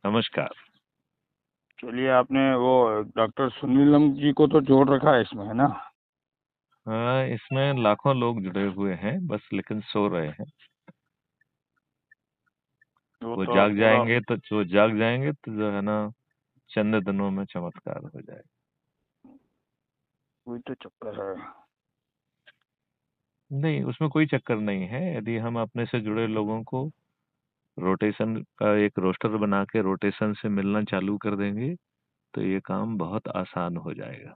नमस्कार। चलिए, आपने वो डॉक्टर सुनीलम जी को तो जोड़ रखा है इसमें, है ना? हाँ, इसमें लाखों लोग जुड़े हुए हैं, बस लेकिन सो रहे हैं। वो वो तो जाग पूरा जाएंगे तो जो है ना, चंद दिनों में चमत्कार हो जाएगा। वही तो चक्कर है। नहीं, उसमें कोई चक्कर नहीं है। यदि हम अपने से जुड़े लोगों को रोटेशन का एक रोस्टर बना के रोटेशन से मिलना चालू कर देंगे तो ये काम बहुत आसान हो जाएगा।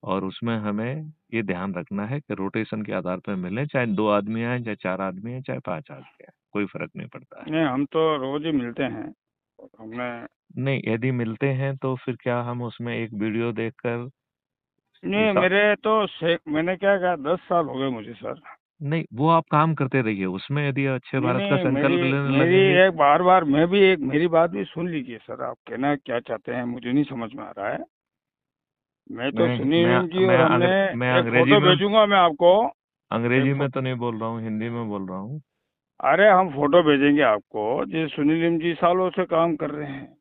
और उसमें हमें ये ध्यान रखना है कि रोटेशन के आधार पर मिले, चाहे 2 आदमी आए, चाहे 4 आदमी आए, चाहे 5 आदमी आए, कोई फर्क नहीं पड़ता है। नहीं, हम तो रोज ही मिलते हैं। हमने नहीं, यदि मिलते हैं तो फिर क्या हम उसमें एक वीडियो देखकर नहीं, हिसा मैंने क्या कहा, 10 साल हो गए मुझे, सर। नहीं, वो आप काम करते रहिए। उसमें यदि अच्छे नहीं भारत का नहीं, मेरी संकल्प लेने मेरी लगेंगे। एक बार बार मैं भी एक मेरी बात भी सुन लीजिए सर। आप कहना क्या चाहते हैं मुझे नहीं समझ में आ रहा है। मैं तो मैं मैं सुनीलम जी, मैं और हमने अंग्र, मैं एक अंग्रेजी फोटो में भेजूंगा मैं आपको। एक अंग्रेजी में तो फोटो, नहीं बोल रहा हूँ, हिंदी में बोल रहा हूँ। अरे हम फोटो भेजेंगे आपको। जी, सुनीलम जी सालों से काम कर रहे हैं।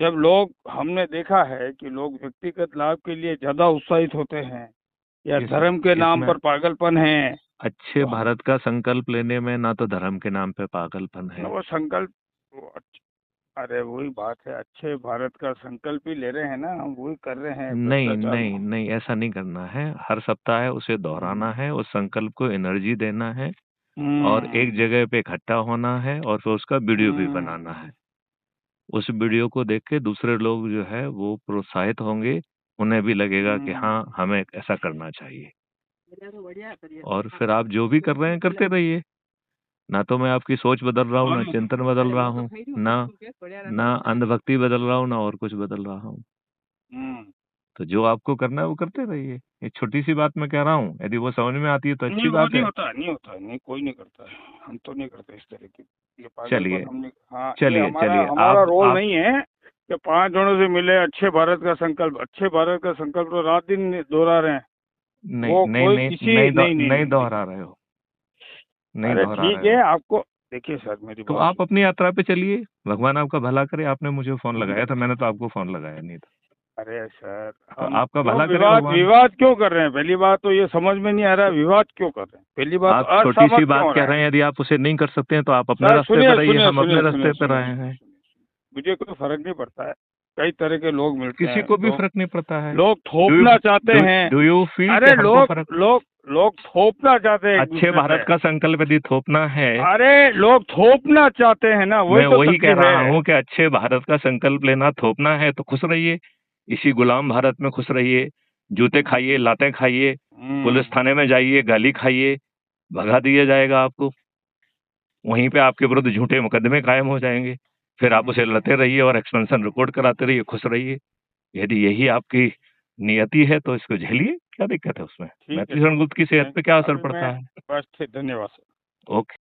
जब लोग, हमने देखा है कि लोग व्यक्तिगत लाभ के लिए ज्यादा उत्साहित होते हैं या इस धर्म के नाम इसमें पर पागलपन है, अच्छे तो हम भारत का संकल्प लेने में ना तो धर्म के नाम पे पागलपन न है। वो संकल्प अरे वही बात है, अच्छे भारत का संकल्प ही ले रहे हैं ना, हम वही कर रहे हैं नहीं भ्रष्टाचार। नहीं नहीं, ऐसा नहीं करना है। हर सप्ताह उसे हम्म। दोहराना है, उस संकल्प को एनर्जी देना है और एक हम्म। जगह पे इकट्ठा होना है और फिर उसका वीडियो भी बनाना हम्म। है। उस वीडियो को देख के दूसरे लोग जो है वो प्रोत्साहित होंगे। उन्हें भी लगेगा कि हम्म। हाँ, हमें ऐसा करना चाहिए। और फिर आप जो भी कर रहे हैं करते रहिए। ना तो मैं आपकी सोच बदल रहा हूँ, और ना चिंतन बदल रहा हूँ, ना ना अंधभक्ति बदल रहा हूँ, ना और कुछ बदल रहा हूँ। हम्म। तो जो आपको करना है वो करते रहिए। ये छोटी सी बात मैं कह रहा हूँ, यदि वो समझ में आती है तो नहीं, अच्छी वो बात नहीं है। होता, नहीं होता, नहीं, कोई नहीं करता है। हम तो नहीं करते इस तरह की, ये पागलपन चलिए, हमने, हाँ, ये चलिए, हमारा चलिए। हमारा रोल आप नहीं है कि 5 जनों से मिले अच्छे भारत का संकल्प। अच्छे भारत का संकल्प तो रात दिन दोहरा रहे हैं। नहीं वो नहीं कोई नहीं किसी, नहीं नहीं नहीं नहीं नहीं। दोहरा रहे हो, नहीं अरे दोहरा ठीक रहे है, हो। आपको देखिए सर, मेरी तो बात आप अपनी यात्रा पे चलिए। भगवान आपका भला करे। आपने मुझे फोन सुनिए। लगाया था, मैंने तो आपको फोन लगाया नहीं था। अरे सर, तो हम आपका क्यों भला करे विवाद भगवान। विवाद क्यों कर रहे हैं? पहली बात तो ये समझ में नहीं आ रहा है, विवाद क्यों कर रहे हैं? पहली बात तो आप छोटी सी असहमत क्यों बात हो कह रहे हैं? रहे हैं, यदि आप उसे नहीं कर सकते हैं तो आप अपने सर रास्ते सुनिए पर रहिए, सुनिए हम सुनिए अपने सुनिए रास्ते पर सुनिए आए सुनिए हैं। सुनिए, मुझे कोई फर्क नहीं पड़ता है। कई तरह के लोग मिलते किसी हैं, को भी लोग फर्क नहीं पड़ता है। लोग डू यू थोपना चाहते डू हैं। डू यू फील कि अरे हमको लोग फर्क। लोग लोग थोपना चाहते हैं एक अच्छे दूसरे भारत पे। का संकल्प यदि थोपना है, अरे लोग थोपना चाहते हैं ना, वही मैं तो वही कह तकलीफ रहा है। हूँ कि अच्छे भारत का संकल्प लेना थोपना है तो खुश रहिए। इसी गुलाम भारत में खुश रहिए। जूते खाइए, लातें खाइए, पुलिस हम्म। थाने में जाइए, गाली खाइए, भगा दिया जाएगा आपको। वहीं पे आपके विरुद्ध झूठे मुकदमे कायम हो जाएंगे। फिर आप उसे लड़ते रहिए और एक्सपेंशन रिपोर्ट कराते रहिए, खुश रहिए। यदि यही आपकी नियति है तो इसको झेलिए, क्या दिक्कत है उसमें? ठीक है मैत्री सर। गुप्त की सेहत पे क्या असर अभी मैं, पड़ता है? बस, धन्यवाद सर। ओके।